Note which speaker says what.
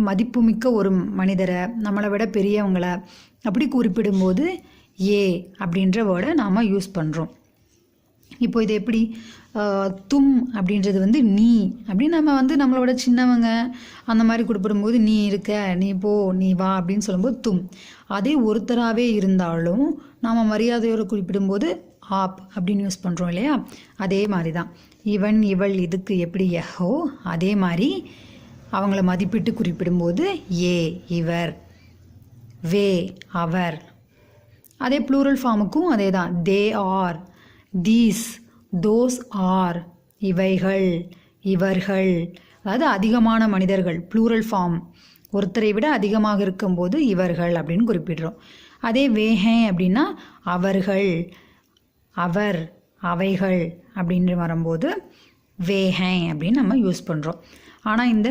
Speaker 1: மதிப்புமிக்க ஒரு மனிதரை, நம்மளை விட பெரியவங்களை அப்படி குறிப்பிடும்போது ஏ அப்படின்ற வேர்டை நாம் யூஸ் பண்ணுறோம். இப்போ இது எப்படி தும் அப்படின்றது வந்து நீ அப்படின்னு நம்ம வந்து நம்மளோட சின்னவங்க அந்த மாதிரி குறிப்பிடும்போது நீ இருக்க, நீ போ, நீ வா அப்படின்னு சொல்லும்போது தும். அதே ஒருத்தராகவே இருந்தாலும் நாம் மரியாதையோடு குறிப்பிடும்போது ஆப் அப்படின்னு யூஸ் பண்ணுறோம் இல்லையா? அதே மாதிரி தான் இவன் இவள் இதுக்கு எப்படி எஹோ அதே மாதிரி அவங்கள மதிப்பிட்டு குறிப்பிடும்போது ஏ இவர், வே அவர். அதே ப்ளூரல் ஃபார்முக்கும் அதே தான். They are, these, those are, இவைகள், இவர்கள். அதாவது அதிகமான மனிதர்கள், ப்ளூரல் ஃபார்ம் ஒருத்தரை விட அதிகமாக இருக்கும்போது இவர்கள் அப்படின்னு குறிப்பிடுறோம். அதே வேஹே அப்படின்னா அவர்கள், அவர், அவைகள் அப்படின்னு வரும்போது வேஹே அப்படின்னு நம்ம யூஸ் பண்ணுறோம். ஆனால் இந்த